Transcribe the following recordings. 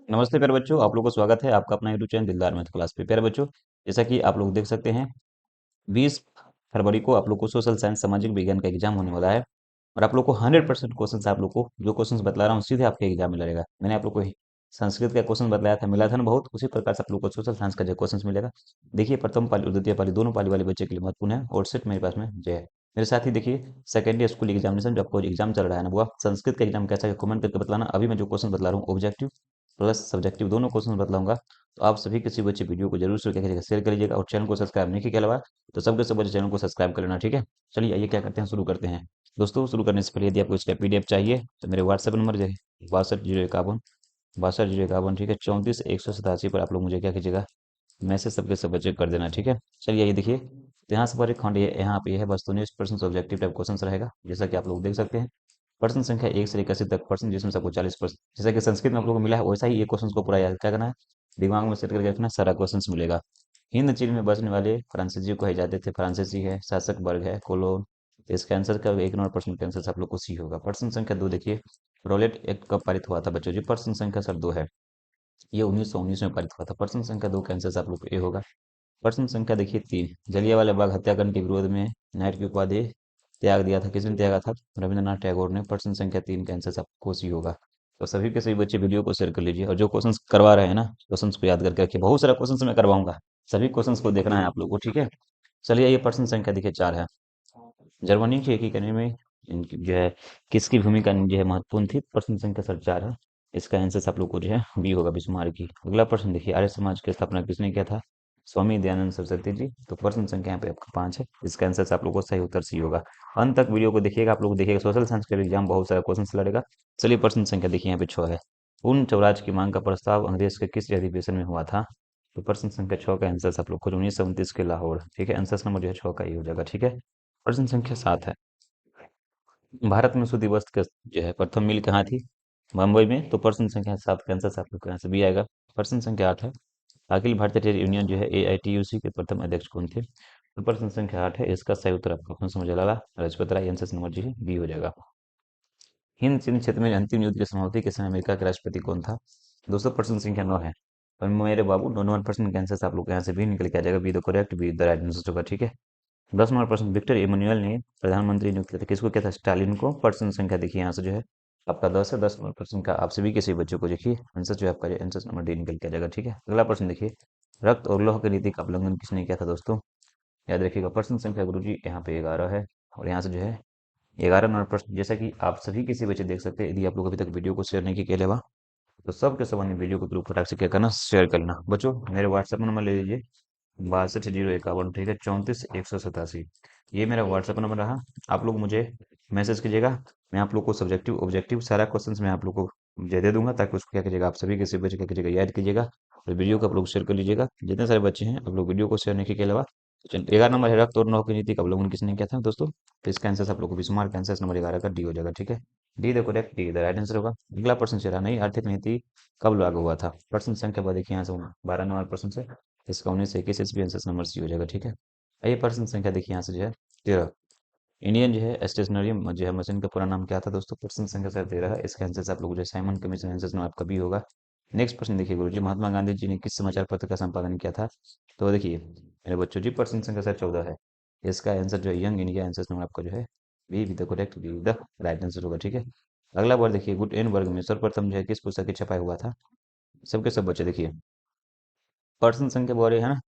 नमस्ते प्यारे बच्चों, आप लोगों को स्वागत है आपका अपना यूट्यूब चैनल दिलदार मैथ क्लास पे। प्यारे बच्चों, जैसा कि आप लोग देख सकते हैं 20 फरवरी को आप लोग को सोशल साइंस सामाजिक विज्ञान का एग्जाम होने वाला है। और आप लोग को 100% क्वेश्चन आप लोग को जो क्वेश्चन बतला रहा हूँ सीधे आपके एग्जाम में लगेगा। मैंने आप लोग को संस्कृत का क्वेश्चन बतलाया था, मिला था ना बहुत, उसी प्रकार से आप लोग को सोशल साइंस का जो क्वेश्चन मिलेगा। देखिए, प्रथम पाली और द्वितीय पाली दोनों पाली वाले बच्चे के लिए महत्वपूर्ण है और सेट मेरे पास में जो है। मेरे साथ ही देखिए, सेकेंडरी स्कूल एग्जामिनेशन जो आपको एग्जाम चल रहा है ना, वो आप संस्कृत का एग्जाम कैसा है कमेंट करके बतलाना। अभी मैं जो क्वेश्चन बतला रहा हूँ ऑब्जेक्टिव प्लस सब्जेक्टिव दोनों क्वेश्चन बतलाऊंगा। तो आप सभी किसी बच्चे वीडियो को जरूर से क्या करिएगा, शेयर कर लीजिएगा और चैनल को सब्सक्राइब नहीं किया के अलावा तो सबके सब बच्चे चैनल को सब्सक्राइब कर लेना, ठीक है। चलिए आइए क्या करते हैं, शुरू करते हैं। दोस्तों, शुरू करने से पहले यदि आपको इसका पीडीएफ चाहिए तो मेरे व्हाट्सएप नंबर जो है 62 0 51 62 0 51, ठीक है, 34 187 पर आप लोग मुझे क्या कीजिएगा, मैसेज सबके सब बच्चे कर देना, ठीक है। चलिए ये देखिए, तो यहाँ से पर एक खंड ये यहाँ पे है वस्तुनिष्ठ प्रश्न ऑब्जेक्टिव टाइप क्वेश्चन रहेगा, जैसा कि आप लोग देख सकते हैं। प्रश्न संख्या 1 से 81 तक प्रश्न, जिसमें सबको 40%, जैसा कि संस्कृत में आप लोगों को मिला है वैसा ही ये क्वेश्चन को पूरा याद क्या करना है, दिमाग में सेट करके रखना, सारा क्वेश्चन मिलेगा। हिंद चीन में बसने वाले फ्रांसीसी को कहे जाते थे, फ्रांसीसी है, शासक वर्ग है कोलोन। तो इसका आंसर का 1 नंबर प्रश्न का आंसर आप लोग को सी होगा। प्रश्न संख्या 2 देखिए, रोलेट एक्ट कब पारित हुआ था बच्चों जी। प्रश्न संख्या सर 2 है, ये 1919 में पारित हुआ था। प्रश्न संख्या 2 का आंसर आप लोग को ए होगा। प्रश्न संख्या देखिए 3, जलियांवाला बाग हत्याकांड के विरोध में नाइट की उपाधि त्याग दिया था, किसने त्यागा था, रविंद्रनाथ टैगोर ने। प्रश्न संख्या 3 का आंसर आपको सी होगा। तो सभी के सभी बच्चे वीडियो को शेयर कर लीजिए और जो क्वेश्चंस करवा रहे हैं ना, क्वेश्चंस को याद करके रखिए। बहुत सारा क्वेश्चंस मैं करवाऊंगा, सभी क्वेश्चंस को देखना है आप लोग को, ठीक है। चलिए ये प्रश्न संख्या देखिए 4 है, जर्मनी के एकीकरण में इनकी जो है किसकी भूमिका जो है महत्वपूर्ण थी। प्रश्न संख्या सर 4 है, इसका आंसर आप लोग को जो है बी होगा, बिस्मार्क की। अगला प्रश्न देखिए, आर्य समाज की स्थापना किसने किया था, स्वामी दयानंद सरस्वती जी। तो प्रश्न संख्या यहाँ पे आपका 5 है, इसका आंसर आप लोग को सही उत्तर सी होगा। अंत तक वीडियो को देखिएगा, आप लोग देखिएगा सोशल साइंस का एग्जाम बहुत सारा क्वेश्चन लड़ेगा। चलिए प्रश्न संख्या देखिए यहाँ पे 6 है, पूर्ण स्वराज की मांग का प्रस्ताव अंग्रेज के किस अधिवेशन में हुआ था। तो प्रश्न संख्या 6 का आंसर आप लोग को 1929 के लाहौर, ठीक है, आंसर नंबर जो है 6 का ही हो जाएगा, ठीक है। प्रश्न संख्या 7 है, भारत में सूती वस्त्र का जो है प्रथम मिल कहाँ थी, मुंबई में। तो प्रश्न संख्या 7 का आंसर आप लोग के यहाँ से भी आएगा। प्रश्न संख्या 8 है, अखिल भारतीय ट्रेड यूनियन जो है एआईटीयूसी के प्रथम अध्यक्ष कौन थे। तो प्रश्न संख्या 8 है, इसका सही उत्तर आपको कौन समझ Lala Lajpat Rai, answer number G B हो जाएगा। हिंद चीन क्षेत्र में अंतिम युद्ध की समाप्ति के समय अमेरिका के राष्ट्रपति कौन था। दोस्तों प्रश्न संख्या 9 है, और मेरे बाबू 9 नंबर प्रश्न का आंसर आप लोग के यहाँ से भी निकल के आ जाएगा, B the correct, be the right answer होगा, ठीक है। 10 नंबर प्रश्न, विक्टर इमानुएल ने प्रधानमंत्री नियुक्त किया था, किसको किया था, स्टालिन को। प्रश्न संख्या देखिए यहाँ से जो है आपका 10 है। 10 नंबर प्रश्न का आप सभी किसी बच्चों को देखिए आंसर जो है आपका आंसर नंबर डी निकल के आ जाएगा, ठीक है। अगला प्रश्न देखिए, रक्त और लौह की नीति का उल्लंघन किसने किया था दोस्तों, याद रखिएगा। प्रश्न संख्या गुरुजी यहाँ पे 11 है, और यहाँ से जो है 11 नंबर प्रश्न, जैसा कि आप सभी किसी बच्चे देख सकते हैं। यदि आप लोग अभी तक वीडियो को शेयर नहीं किए के अलावा तो सबके सब अपनी वीडियो को ग्रुप फटाक से क्या करना, शेयर करना। बच्चों मेरे व्हाट्सएप नंबर ले लीजिए, 62 0 51, ठीक है, 34 187, ये मेरा व्हाट्सएप नंबर रहा। आप लोग मुझे मैसेज कीजिएगा, मैं आप लोग को सब्जेक्टिव ऑब्जेक्टिव सारा क्वेश्चंस मैं आप लोग को दे दूंगा, ताकि उसको क्या कीजिएगा, आप सभी के सभी बच्चे क्या कीजिएगा, याद कीजिएगा और वीडियो को आप लोग शेयर कर लीजिएगा। जितने सारे बच्चे हैं आप लोग वीडियो को शेयर नहीं किए के अलावा। 11 नंबर है, रक्त और नौक की नीति का अवलोकन किसने किया था दोस्तों। तो इसका आंसर आप लोग को बिस्मार्क, आंसर नंबर 11 का डी हो जाएगा, ठीक है। D the correct, D the right answer होगा। अगला प्रश्न चला, नई आर्थिक नीति कब लागू हुआ था। प्रश्न संख्या पर देखिए यहाँ से 12 नंबर प्रश्न से, इसका 19 से 21 ईस्वी आंसर नंबर सी हो जाएगा, ठीक है। आइए प्रश्न संख्या देखिए यहाँ से जो है 13, इंडियन जो है स्टेशनरी जो है मशीन का पूरा नाम क्या था दोस्तों। प्रश्न संख्या सर 13 है, इसका आंसर आप लोग जो है साइमन कमीशन, आंसर नंबर आपका भी होगा। नेक्स्ट प्रश्न देखिए, गुरु जी महात्मा गांधी जी ने किस समाचार पत्र का संपादन किया था। तो देखिए मेरे बच्चों जी, प्रश्न संख्या सर 14 है, इसका आंसर जो है यंग इंडिया, आंसर नंबर आपका जो है be with the correct, be the right answer होगा, ठीक है। अगला बार देखिए, गुड एन वर्ग में सर्वप्रथम जो है किस पुस्तक की छपाई हुआ था। सबके सब बच्चे देखिए, प्रश्न संख्या बोल रहे हैं ना,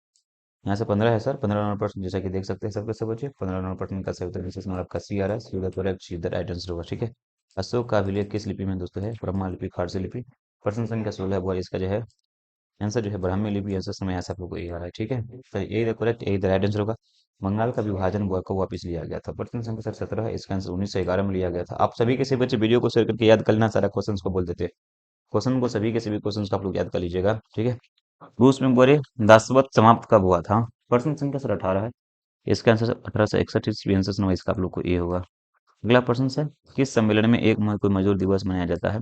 यहाँ से 15 है सर, 15 नंबर प्रश्न, जैसा कि देख सकते हैं सबके सब बच्चे। 15 नंबर प्रश्न का सही उत्तर विशेष नंबर आपका सी आ रहा है, C correct, C the right answer होगा, ठीक है। अशोक का अभिलेख किस लिपि में दोस्तों है, ब्रह्मा लिपि, फारसी लिपि। प्रश्न संख्या 16 है, इसका जो है आंसर जो है ब्राह्मी लिपि, आंसर समय यहाँ से आप लोग को ये आ रहा है, ठीक है। तो यही द करेक्ट, यही द राइट आंसर होगा। बंगाल का विभाजन हुआ को वापस लिया गया था। प्रश्न संख्या सर 17 है, इसका आंसर 1911 में लिया गया था। आप सभी के सभी बच्चे वीडियो को शेयर करके याद कर लेना, सारा क्वेश्चन को बोल देते हैं, क्वेश्चन को सभी के सभी क्वेश्चन को आप लोग याद कर लीजिएगा, ठीक है। रूस में बोरे दासवत समाप्त कब हुआ था। प्रश्न संख्या सर 18 है, इसका आंसर 1861 ईस्वी, आंसर नंबर इसका आप लोग को ये होगा। अगला प्रश्न सर, किस सम्मेलन में 1 मई को मजदूर दिवस मनाया जाता है।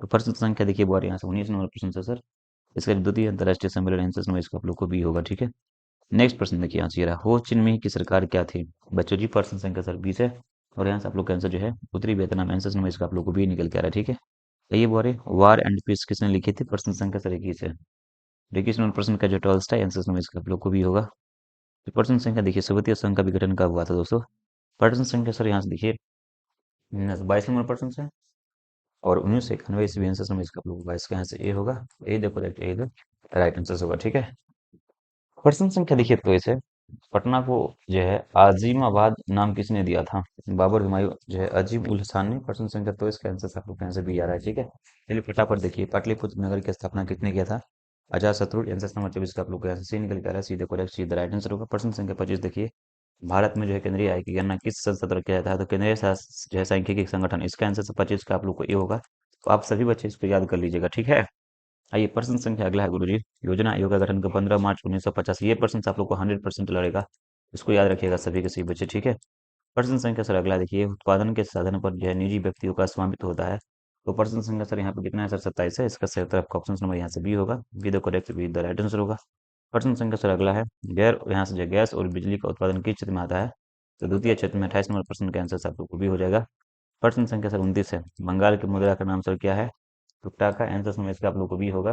तो प्रश्न संख्या देखिए बहुत यहाँ से 19 नंबर प्रश्न से सर, इसका द्वितीय अंतर्राष्ट्रीय सम्मेलन आंसर नंबर इसका आप लोग को भी होगा, ठीक है। नेक्स्ट प्रश्न देखिए यहाँ से ये रहा, हो चिन मिन्ह की सरकार क्या थी बच्चों जी। प्रश्न संख्या सर 20 है, और यहाँ से आप लोग का आंसर जो है उत्तरी वियतनाम, आंसर नंबर इसका आप लोग को भी निकल के आ रहा है, ठीक है। ये बोरे वार एंड पीस किसने लिखी थी? प्रश्न संख्या सर 21 है। देखिए नंबर प्रश्न का जो टॉल्स्टाई आंसर समझ इसका आप लोग को भी होगा। तो प्रश्न संख्या देखिए सोवियत संघ का विघटन कब हुआ था दोस्तों? प्रश्न संख्या सर यहाँ से देखिए 22 नंबर प्रश्न से और 1991 ईस्वी आंसर समझ इसका आप लोग 22 का यहाँ से ए होगा। ए देखो राइट आंसर होगा, ठीक है। प्रश्न संख्या देखिए तो इसे पटना को जो है आजिमाबाद नाम किसने दिया था? बाबर, हुमायूं, जो है अजीम उल हसन ने। प्रश्न संख्या तो इसका आंसर आप लोग का आंसर भी आ रहा है, ठीक है। चलिए फटाफट देखिए पाटलिपुत्र नगर की स्थापना किसने किया था? अजात शत्रु। आंसर नंबर 24 का आप लोग का आंसर सी निकल के आ रहा है, सीधे करेक्ट, सीधा राइट आंसर होगा। प्रश्न संख्या 25 देखिए भारत में जो है केंद्रीय आय की गणना किस संस्था द्वारा किया जाता है? तो केंद्रीय जो है सांख्यिकी संगठन, इसका आंसर 25 का आप लोग को ये होगा। तो आप सभी बच्चे इसको याद कर लीजिएगा, ठीक है। आइए प्रश्न संख्या अगला है गुरुजी। योजना आयोग का गठन का 15 मार्च 1950। ये प्रश्न से आप लोग को 100% लड़ेगा, इसको याद रखिएगा सभी के सभी बच्चे, ठीक है। प्रश्न संख्या सर अगला देखिए उत्पादन के साधन पर जो है निजी व्यक्तियों का स्वामित्व होता है। तो प्रश्न संख्या सर यहाँ पे कितना है सर? 27 है। इसका सही उत्तर आपका ऑप्शन नंबर यहाँ से बी होगा। B the correct, be the right answer होगा। प्रश्न संख्या सर अगला है गैर यहाँ से जो गैस और बिजली का उत्पादन किस क्षेत्र में आता है? तो द्वितीय क्षेत्र में। 28 नंबर प्रश्न का आंसर आप लोग को भी हो जाएगा। प्रश्न संख्या सर 29 है बंगाल की मुद्रा का नाम सर क्या है? टुकटा का। आंसर में इसका आप लोग को भी होगा।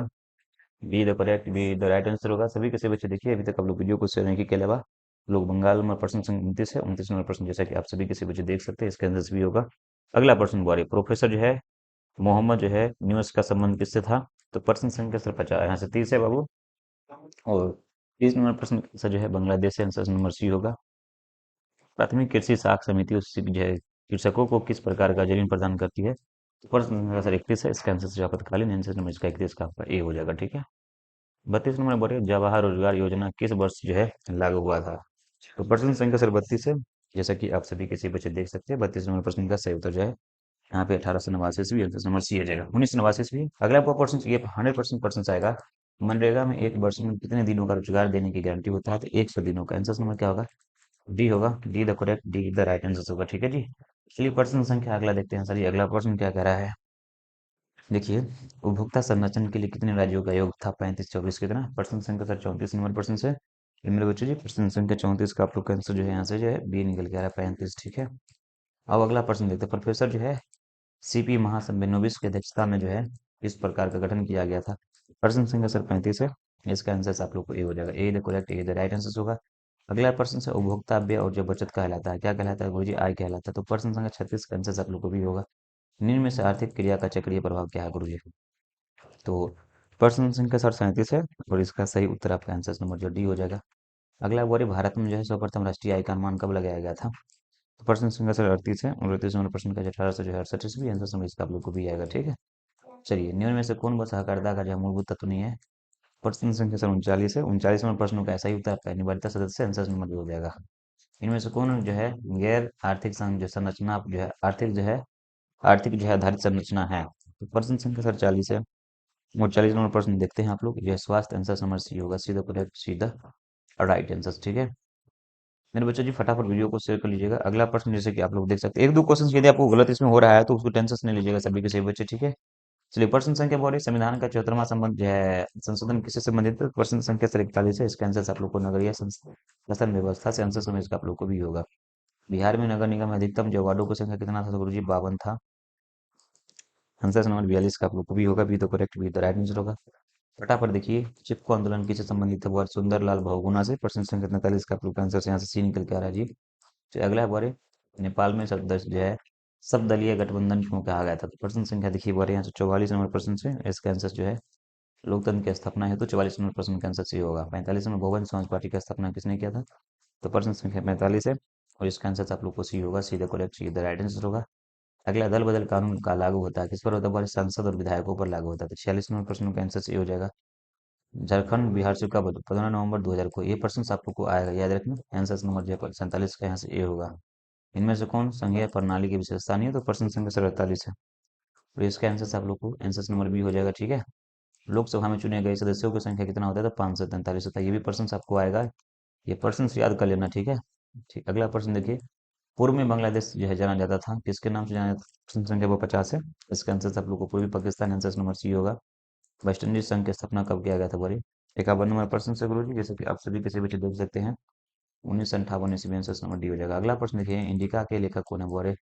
B the correct, be the right answer होगा। सभी के सभी बच्चे देखिए अभी तक आप लोग वीडियो को शेयर नहीं किए के अलावा लोग बंगाल में प्रश्न संख्या 29 है। 29 नंबर प्रश्न जैसा कि आप सभी के सभी बच्चे देख सकते हैं, इसका आंसर भी होगा। अगला प्रश्न बारी प्रोफेसर जो है मोहम्मद जो है न्यूज का संबंध किससे था? तो प्रश्न संख्या सर 50 यहाँ से 30 है बाबू। और 30 नंबर प्रश्न सर जो है बांग्लादेश से। आंसर नंबर सी होगा। प्राथमिक कृषि साख समिति उस जो है कृषकों को किस प्रकार का जमीन प्रदान करती है? तो प्रश्न संख्या सर 31 है। इसका आंसर जो आपातकालीन आंसर नंबर इसका 31 का आपका ए हो जाएगा, ठीक है। 32 नंबर बोले जवाहर रोजगार योजना किस वर्ष जो है लागू हुआ था? तो प्रश्न संख्या सर 32 है। जैसा कि आप सभी किसी बच्चे देख सकते हैं 32 नंबर प्रश्न का सही उत्तर जो है यहाँ पे 1889 ईस्वी। आंसर नंबर सी आ जाएगा। 1989 ईस्वी। अगला आपका प्रश्न ये 100% प्रश्न आएगा मनरेगा में एक वर्ष में कितने दिनों का रोजगार देने की गारंटी होता है? तो 100 दिनों का। आंसर नंबर क्या होगा? डी होगा। D the correct, D the right answer होगा, ठीक है जी। चलिए प्रश्न संख्या अगला देखते हैं सर। ये अगला प्रश्न क्या कह रहा है देखिए उपभोक्ता संरक्षण के लिए कितने राज्यों का योग था? 35 24 कितना? प्रश्न संख्या सर 34 नंबर प्रश्न से। ये मेरे बच्चों जी प्रश्न संख्या 34 का आप लोग का आंसर जो है यहाँ से जो है बी निकल के आ रहा है 35, ठीक है। अब अगला प्रश्न देखते हैं प्रोफेसर जो है सीपी महासंबेनोविस की अध्यक्षता में जो है इस प्रकार का गठन किया गया था। प्रश्न संख्या सर 35 है। इसका आंसर आप लोग को ए हो जाएगा। A the correct, A the right answer होगा। अगला प्रश्न से उपभोक्ता व्यय और जो बचत कहलाता है क्या कहलाता है गुरुजी? आय कहलाता है। तो प्रश्न संख्या 36 का आंसर आप लोग को भी होगा। निम्न में से आर्थिक क्रिया का चक्रीय प्रभाव क्या है गुरुजी? तो प्रश्न संख्या सर 37 है और इसका सही उत्तर आपका आंसर नंबर जो डी हो जाएगा। अगला वर्ग भारत में जो है सर्वप्रथम राष्ट्रीय आय का अनुमान कब लगाया गया था? तो प्रश्न संख्या सर 38 है और 38 नंबर प्रश्न का जो 1868 ईस्वी। आंसर समझ इसका आप लोग को भी आएगा, ठीक है। चलिए निम्न में से कौन व सहकारिता का जो मूलभूत तत्व नहीं है? प्रश्न संख्या सर 39 है। 39 नंबर प्रश्न का ऐसा ही उत्तर आपका अनिवार्यता सदस्य। आंसर नंबर जो हो जाएगा। इनमें से कौन जो है गैर आर्थिक जो संरचना जो है आर्थिक जो है आधारित संरचना है? तो प्रश्न संख्या सर 40 है। और 40 नंबर प्रश्न देखते हैं आप लोग। यह स्वास्थ्य। आंसर नंबर सी होगा, सीधा करेक्ट, सीधा राइट आंसर, ठीक है। मेरे बच्चों जी फटाफट वीडियो को शेयर कर लीजिएगा। अगला प्रश्न जैसे कि आप लोग देख सकते हैं एक दो क्वेश्चन यदि आपको गलत इसमें हो रहा है तो उसको टेंशन नहीं लीजिएगा सभी के सभी बच्चे, ठीक है। चलिए प्रश्न संख्या बोल रही संविधान का 74वां संबंध जो है संशोधन किससे संबंधित है? प्रश्न संख्या सर 41 है। इसका आंसर आप लोग को नगरीय शासन व्यवस्था से आंसर समझ का आप लोग को भी होगा। बिहार में नगर निगम में अधिकतम जो वार्डों की संख्या कितना था तो गुरुजी 52 था। आंसर नंबर 42 का आप लोग को भी होगा। भी तो करेक्ट, भी तो राइट आंसर होगा। फटाफट देखिए चिपको आंदोलन किससे संबंधित है? वो सुंदरलाल बहुगुणा से। प्रश्न संख्या 43 का आप लोग का आंसर यहाँ से सी निकल के आ रहा है जी। चलिए अगला है बारे नेपाल में शब्द जो है सब दलीय गठबंधन क्यों कहा गया था? तो प्रश्न संख्या देखिए बारे यहाँ से 44 नंबर प्रश्न से। इसका आंसर जो है लोकतंत्र की स्थापना है तो 44 नंबर प्रश्न का आंसर सही होगा। 45 नंबर बहुजन समाज पार्टी की स्थापना किसने किया था? तो प्रश्न संख्या 45 है और इसका आंसर आप लोग को सी होगा, सीधा करेक्ट, सीधा राइट आंसर होगा। अगला दल बदल कानून का लागू होता है किस पर होता है? हमारे सांसद और विधायकों पर लागू होता है। तो 46 नंबर प्रश्न का आंसर सही हो जाएगा। झारखंड बिहार से कब? 15 नवंबर 2000 को। ये प्रश्न आप लोग को आएगा, याद रखना। आंसर नंबर जो है 47 का यहाँ से ए होगा। इनमें से कौन संघीय प्रणाली की विशेषता नहीं है? तो प्रश्न संख्या सर 48 है और इसका आंसर आप लोग को आंसर नंबर बी हो जाएगा, ठीक है। लोकसभा में चुने गए सदस्यों की संख्या कितना होता है? तो 543 होता है। ये भी प्रश्न आपको आएगा, ये प्रश्न याद कर लेना, ठीक है। ठीक अगला प्रश्न देखिए पूर्व में बांग्लादेश जो है जाना जाता था किसके नाम से जाना जाता था? प्रश्न संख्या वो 50 है। इसका आंसर आप लोग को पूर्वी पाकिस्तान। आंसर नंबर सी होगा। वेस्ट इंडीज संघ की स्थापना कब किया गया था बोलिए? 51 नंबर प्रश्न से गुरु जी जैसे कि आप सभी किसी बच्चे देख सकते हैं 1958 ईस्वी। आंसर नंबर डी हो जाएगा। अगला प्रश्न देखिए इंडिका के लेखक कौन है बोले?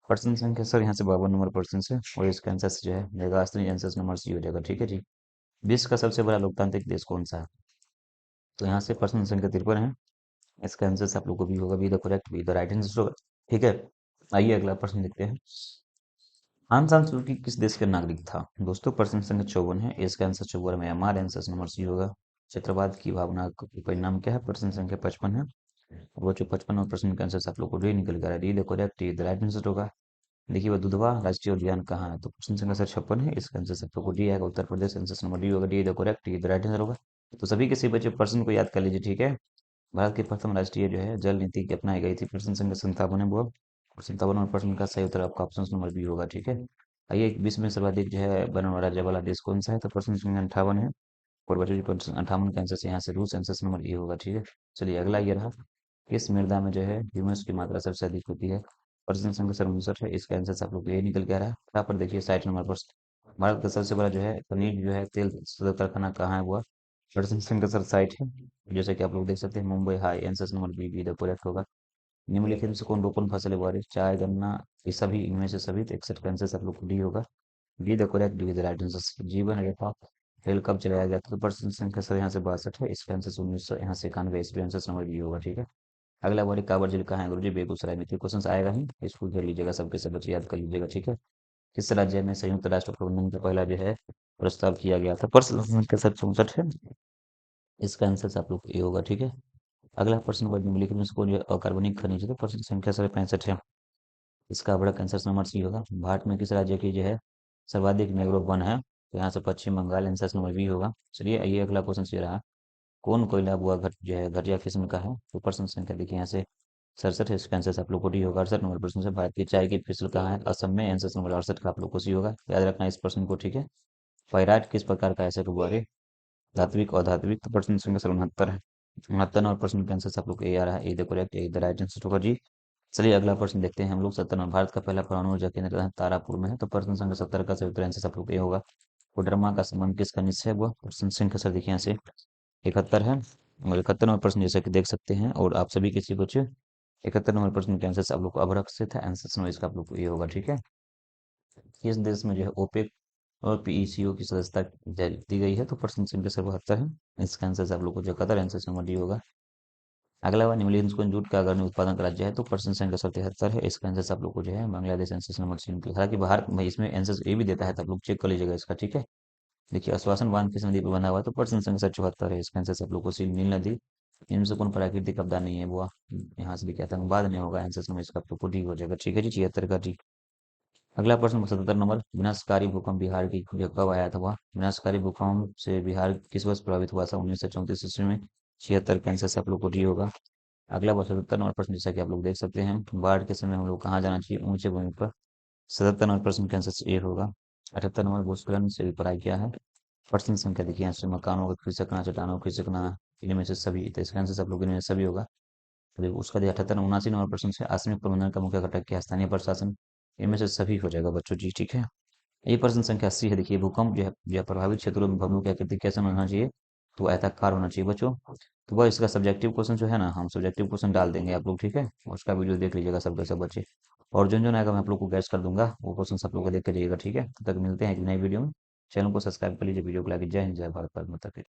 पर्सन संख्या सर यहाँ से 52 नंबर पर्सन से, और इसका आंसर जो है मेगास्थनीय आंसर नंबर सी हो जाएगा। ठीक है जी। विश्व का सबसे बड़ा लोकतांत्रिक देश कौन सा है? तो यहाँ से पर्सन संख्या 53 है। इसका आंसर आप लोग को बी होगा, B the correct, be the right answer होगा। ठीक है। आइए अगला प्रश्न देखते हैं। आन सान सू की किस देश का नागरिक था? दोस्तों प्रश्न संख्या 54 है, इसका आंसर 54 में हमारा आंसर नंबर सी होगा। क्षेत्रवाद की भावना का परिणाम क्या है? प्रश्न संख्या 55 है। वो जो 55 और प्रश्न का आंसर आप लोग को डी निकल कर D the correct, D the right answer होगा। देखिए वो दुधवा राष्ट्रीय उद्यान कहाँ है? तो प्रश्न संख्या सर 56 है, इसका आंसर आप लोग को डी आएगा, Uttar Pradesh. Answer number D होगा, D the correct, D the right answer होगा। तो सभी के सभी बच्चे प्रश्न को याद कर लीजिए। ठीक है। भारत की प्रथम राष्ट्रीय जो है जल नीति की अपनाई गई थी, प्रश्न संख्या 57 है वो। और 57 और प्रश्न का सही उत्तर आपका ऑप्शन नंबर बी होगा। ठीक है। आइए विश्व में सर्वाधिक जो है बनने वाला जल वाला देश कौन सा है? तो प्रश्न संख्या 58 है। और बच्चों जी प्रश्न 58 का आंसर यहाँ से रूस, आंसर नंबर ए होगा। ठीक है। चलिए अगला ये रहा, किस मृदा में जो है ह्यूमस की मात्रा सबसे अधिक होती है? प्रश्न संख्या सर 59 है, इसका आंसर आप लोग को ये निकल के आ रहा है। यहाँ पर देखिए 60 नंबर प्रश्न, भारत का सबसे बड़ा जो है खनिज जो है तेल शोधक कारखाना कहाँ है? वो प्रश्न संख्या सर 60 है। जैसे कि आप लोग देख सकते हैं Mumbai high, answer number B B the correct होगा। निम्नलिखित में से कौन रोपण फसल है? बारिश, चाय, गन्ना, ये सभी, इनमें से सभी। तो 61 का आंसर आप लोग को डी होगा, D the correct, D the right answer. जीवन रेखा रेल कब चलाया गया था? तो प्रश्न संख्या सर यहाँ से 62 है, इसका आंसर 1900 यहाँ से 91 ईस्वी, आंसर नंबर बी होगा। ठीक है। अगला बारी काबर जिले कहाँ है गुरु जी? बेगूसराय में। क्वेश्चन आएगा ही, इसको कर लीजिएगा, सबके सब बच्चे याद कर लीजिएगा। ठीक है। किस राज्य में संयुक्त राष्ट्र प्रबंधन का पहला जो है प्रस्ताव किया गया था? प्रश्न संख्या सर 64 है, इसका आंसर आप लोग को ये होगा। ठीक है। अगला प्रश्न वर्ग निम्नलिखित में से कौन जो है अकार्बनिक खनिज है? तो प्रश्न संख्या सर 65 है, इसका बड़ा आंसर नंबर सी होगा। भारत में किस राज्य की जो है सर्वाधिक मैंग्रोव वन है? तो यहाँ से पश्चिम बंगाल, आंसर नंबर बी होगा। चलिए ये अगला क्वेश्चन ये रहा, कौन कोयला बुआ घट जो है घटिया किस्म का है? तो प्रश्न संख्या देखिए यहाँ से 67 है, इसका आंसर आप लोग को डी होगा। 68 नंबर प्रश्न से, भारत की चाय की फसल कहाँ है? असम में, आंसर नंबर 68 का आप लोग को सी होगा, याद रखना इस प्रश्न को। ठीक है। पाइराइट किस प्रकार का ऐसे गुब्बारे, धात्विक और धात्विक? तो प्रश्न संख्या सर 69 है। 69 और प्रश्न का आंसर आप लोग को ए आ रहा है, A the correct, A the right answer होगा जी। चलिए अगला प्रश्न देखते हैं हम लोग। 70 भारत का पहला परमाणु ऊर्जा केंद्र तारापुर में है, तो प्रश्न संख्या 70 का सही उत्तर आंसर आप लोग को ए होगा। कोडरमा का संबंध किस खनिज से है? वो प्रश्न संख्या सर देखिए यहाँ से 71 है। और 71 नंबर प्रश्न जैसा कि देख सकते हैं, और आप सभी किसी कुछ 71 नंबर प्रश्न के आंसर आप लोग को अभ्रक से था, आंसर नो इसका आप लोग को ये होगा। ठीक है। किस देश में जो है ओपेक और पीईसीओ की सदस्यता दी गई है? तो प्रश्न संख्या सर 72 है, इसका आंसर आप लोग को जो कतर आंसर नंबर डी होगा। अगला बार निम्नलिखित कौन जूट का अग्रणी उत्पादन का राज्य है? तो प्रश्न संख्या सर 73 है, इसका आंसर आप लोग को जो है बांग्लादेश, आंसर नंबर सी निकला। हालांकि भारत में इसमें आंसर ए भी देता है, तो आप लोग चेक कर लीजिएगा इसका। ठीक है। देखिए आश्वासन बांध किस नदी पर बना हुआ है? तो प्रश्न संख्या 74 है, इसका आंसर आप लोग को सी नील नदी। इनमें से कौन प्राकृतिक आपदा नहीं है? वो यहाँ से देखिए आतंकवाद नहीं होगा, आंसर नंबर इसका आप लोग को डी हो जाएगा। ठीक है जी, 76 का डी। अगला प्रश्न 77 नंबर, विनाशकारी भूकंप बिहार की जो कब आया था? वह विनाशकारी भूकंप से बिहार किस वर्ष प्रभावित हुआ था? 1934 ईस्वी में। 76 का आंसर आप लोग को डी होगा। अगला 77 नंबर प्रश्न, जैसा कि आप लोग देख सकते हैं, बाढ़ के समय हम लोग कहाँ जाना चाहिए? ऊंचे भूमि पर। 77 नंबर प्रश्न का आंसर ए होगा। 78 नंबर भूस्खलन से भी पढ़ाई किया है। प्रश्न संख्या देखिए यहाँ से, मकानों का खिसकना, चट्टानों का खिसकना, इनमें से सभी। तो इसका आंसर आप लोग इनमें से सभी होगा। तो उसका देखिए 78 79 नंबर प्रश्न से, आकस्मिक प्रबंधन का मुख्य घटक क्या है? स्थानीय प्रशासन। इनमें से सभी हो जाएगा बच्चों जी। ठीक है। ये प्रश्न संख्या 80 है। देखिए भूकंप जो है प्रभावित क्षेत्रों में भवनों की आकृति कैसे होना चाहिए? तो आयताकार होना चाहिए बच्चों। तो वह इसका सब्जेक्टिव क्वेश्चन जो है ना, हम सब्जेक्टिव क्वेश्चन डाल देंगे आप लोग। ठीक है। उसका वीडियो देख लीजिएगा सब के सब बच्चे, और जो आएगा मैं आप लोग को गैस कर दूंगा, वो क्वेश्चन आप लोग को देख के जाइएगा। ठीक है। तब तक मिलते हैं एक नई वीडियो में। चैनल को सब्सक्राइब कर लीजिए, वीडियो को लाइक, जय हिंद, जय भारत, माता की।